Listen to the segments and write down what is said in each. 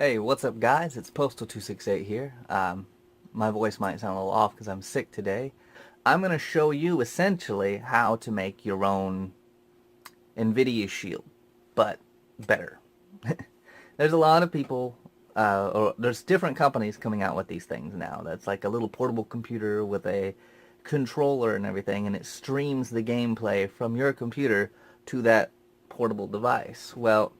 Hey, what's up guys? It's Postal268 here. My voice might sound a little off because I'm sick today. I'm going to show you essentially how to make your own Nvidia shield, but better. There's a lot of people, or there's different companies coming out with these things now. That's like a little portable computer with a controller and everything, and it streams the gameplay from your computer to that portable device. Well,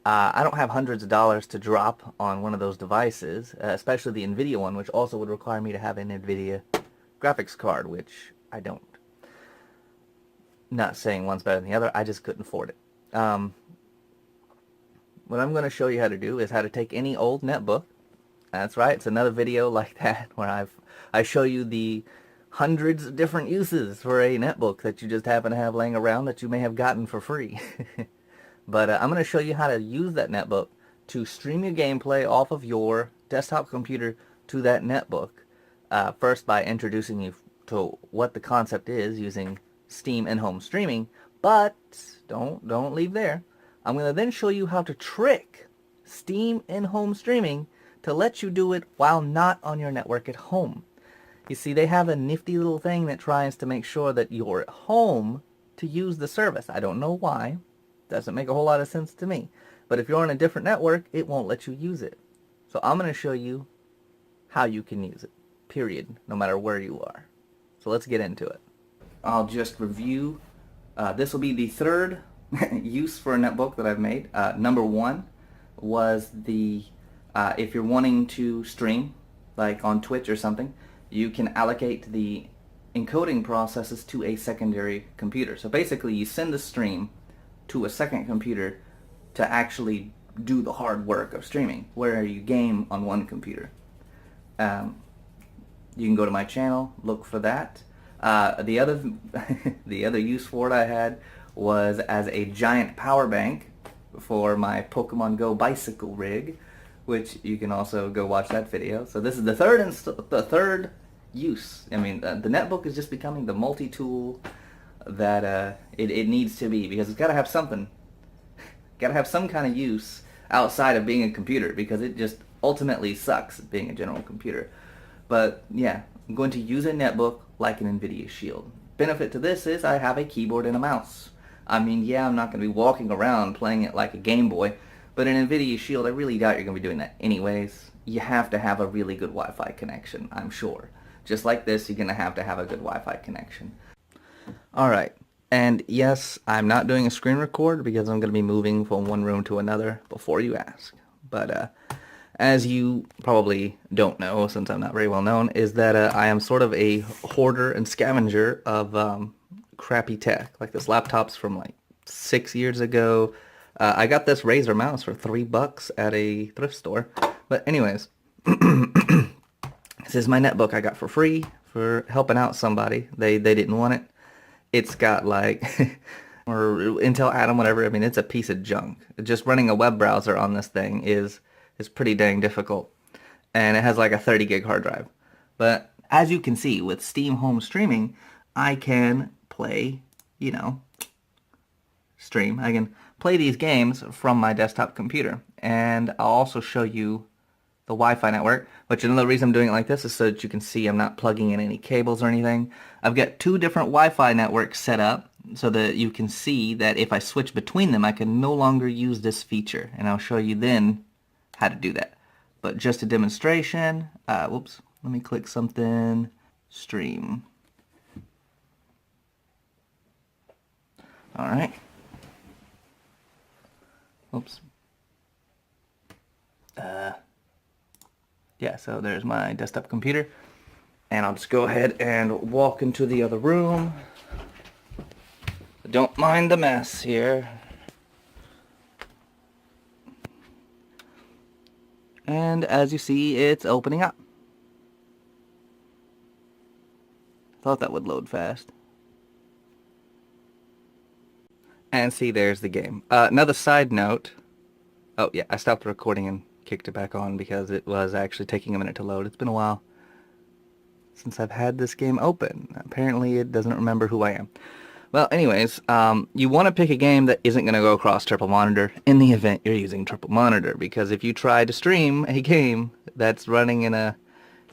I don't have hundreds of dollars to drop on one of those devices, especially the Nvidia one, which also would require me to have an Nvidia graphics card, which I don't. Not saying one's better than the other, I just couldn't afford it. What I'm going to show you how to do is how to take any old netbook. That's right, it's another video like that where I show you the hundreds of different uses for a netbook that you just happen to have laying around that you may have gotten for free. But I'm going to show you how to use that netbook to stream your gameplay off of your desktop computer to that netbook. First by introducing you to what the concept is using Steam in-home streaming, but don't leave there. I'm going to then show you how to trick Steam in-home streaming to let you do it while not on your network at home. You see, they have a nifty little thing that tries to make sure that you're at home to use the service. I don't know why. Doesn't make a whole lot of sense to me. But if you're on a different network, it won't let you use it. So I'm going to show you how you can use it, period, no matter where you are. So let's get into it. I'll just review. This will be the third use for a netbook that I've made. Number one was the if you're wanting to stream, like on Twitch or something, you can allocate the encoding processes to a secondary computer. So basically you send the stream to a second computer to actually do the hard work of streaming, where you game on one computer. You can go to my channel, look for that. The other the other use for it I had was as a giant power bank for my Pokemon Go bicycle rig, which you can also go watch that video. So this is the third use. I mean, the netbook is just becoming the multi-tool that it needs to be, because it's got to have something. Got to have some kind of use outside of being a computer, because it just ultimately sucks at being a general computer. But yeah, I'm going to use a netbook like an Nvidia Shield. Benefit to this is I have a keyboard and a mouse. I mean, yeah, I'm not going to be walking around playing it like a Game Boy, but an Nvidia Shield, I really doubt you're going to be doing that anyways. You have to have a really good Wi-Fi connection, I'm sure. Just like this, you're going to have a good Wi-Fi connection. Alright, and yes, I'm not doing a screen record because I'm going to be moving from one room to another before you ask. But as you probably don't know, since I'm not very well known, is that I am sort of a hoarder and scavenger of crappy tech. Like this laptop's from like 6 years ago. I got this Razer mouse for $3 at a thrift store. But anyways, this is my netbook I got for free for helping out somebody. They didn't want it. It's got like, or Intel Atom, whatever. I mean, it's a piece of junk. Just running a web browser on this thing is pretty dang difficult. And it has like a 30 gig hard drive. But as you can see, with Steam Home Streaming, I can play, stream. I can play these games from my desktop computer. And I'll also show you the Wi-Fi network, which another reason I'm doing it like this is so that you can see I'm not plugging in any cables or anything. I've got two different Wi-Fi networks set up so that you can see that if I switch between them, I can no longer use this feature, and I'll show you then how to do that. But just a demonstration, whoops, let me click something, stream. Alright. Oops. Yeah, so there's my desktop computer, and I'll just go ahead and walk into the other room. Don't mind the mess here. And as you see, it's opening up. Thought that would load fast. And see, there's the game. Another side note. Oh yeah, I stopped recording and kicked it back on because it was actually taking a minute to load. It's been a while since I've had this game open. Apparently it doesn't remember who I am. Well, anyways, you want to pick a game that isn't going to go across triple monitor in the event you're using triple monitor, because if you try to stream a game that's running in a,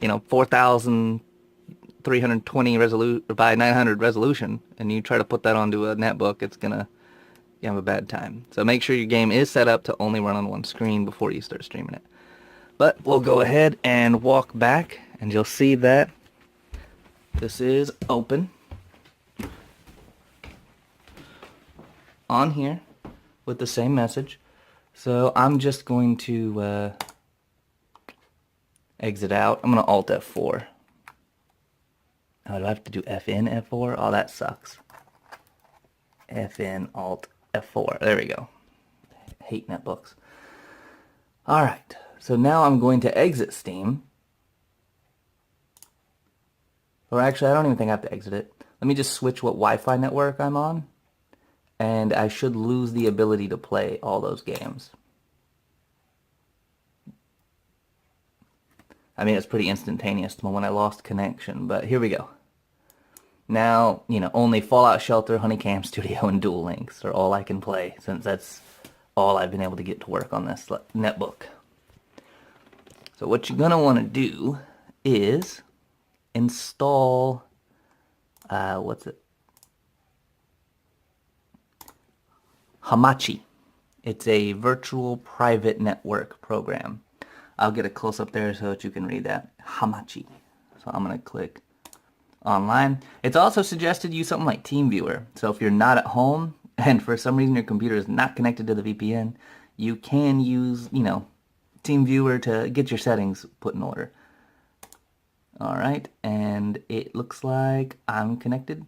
4,320 by 900 resolution, and you try to put that onto a netbook, you have a bad time. So make sure your game is set up to only run on one screen before you start streaming it. But we'll go ahead and walk back, and you'll see that this is open on here with the same message. So I'm just going to exit out. I'm going to Alt F4. Oh, do I have to do FN F4? Oh, that sucks. FN Alt F4. There we go. Hate netbooks. Alright, so now I'm going to exit Steam. Or actually, I don't even think I have to exit it. Let me just switch what Wi-Fi network I'm on, and I should lose the ability to play all those games. I mean, it's pretty instantaneous the moment I lost connection, but here we go. Now, only Fallout Shelter, Honeycam Studio, and Duel Links are all I can play, since that's all I've been able to get to work on this netbook. So what you're going to want to do is install, Hamachi. It's a virtual private network program. I'll get a close-up there so that you can read that. Hamachi. So I'm going to click online. It's also suggested use something like TeamViewer. So if you're not at home and for some reason your computer is not connected to the VPN, you can use, TeamViewer to get your settings put in order. Alright, and it looks like I'm connected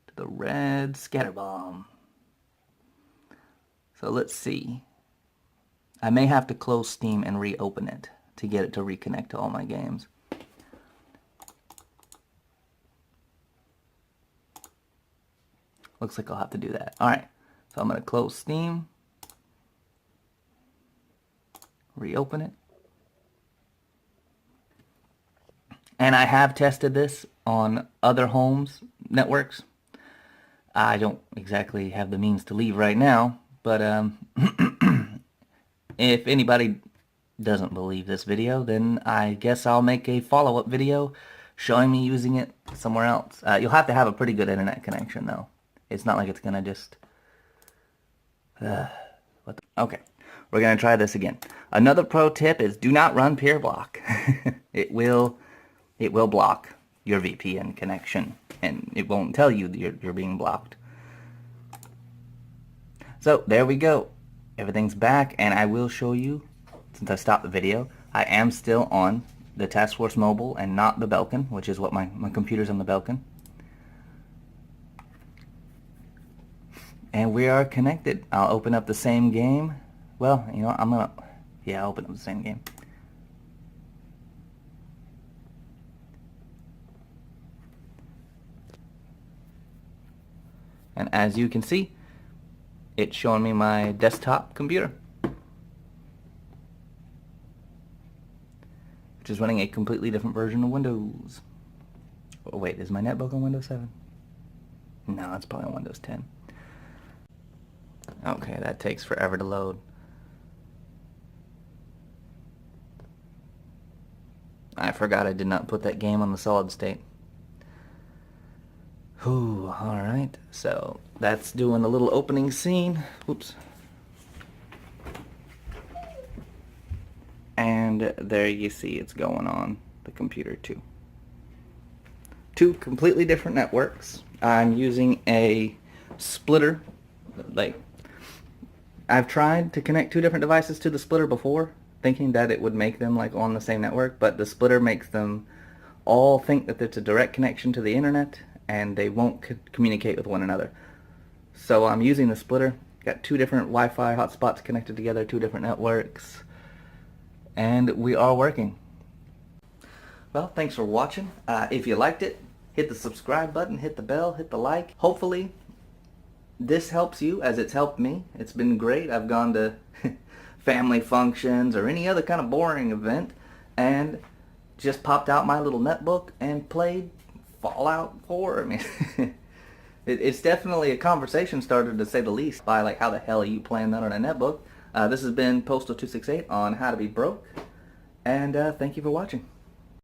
to the red scatter bomb. So let's see. I may have to close Steam and reopen it to get it to reconnect to all my games. Looks like I'll have to do that. Alright, so I'm going to close Steam, reopen it. And I have tested this on other homes networks. I don't exactly have the means to leave right now, but if anybody doesn't believe this video, then I guess I'll make a follow-up video showing me using it somewhere else. You'll have to have a pretty good internet connection, though. It's not like it's gonna just... Okay, we're gonna try this again. Another pro tip is do not run peer block. It will block your VPN connection, and it won't tell you you're being blocked. So there we go. Everything's back, and I will show you, since I stopped the video, I am still on the Task Force Mobile and not the Belkin, which is what my computer's on the Belkin. And we are connected. I'll open up the same game. Well, I'll open up the same game. And as you can see, it's showing me my desktop computer, which is running a completely different version of Windows. Oh wait, is my netbook on Windows 7? No, it's probably on Windows 10. Okay, that takes forever to load. I forgot I did not put that game on the solid state. Whew, alright, so that's doing a little opening scene. Oops. And there you see it's going on the computer too. Two completely different networks. I'm using a splitter. I've tried to connect two different devices to the splitter before, thinking that it would make them on the same network, but the splitter makes them all think that it's a direct connection to the internet, and they won't communicate with one another. So I'm using the splitter. Got two different Wi-Fi hotspots connected together, two different networks, and we are working. Well, thanks for watching. If you liked it, hit the subscribe button, hit the bell, hit the like. Hopefully this helps you as it's helped me. It's been great. I've gone to family functions or any other kind of boring event and just popped out my little netbook and played Fallout 4. I mean, It's definitely a conversation starter, to say the least, by like how the hell are you playing that on a netbook. This has been Postal268 on how to be broke, and thank you for watching.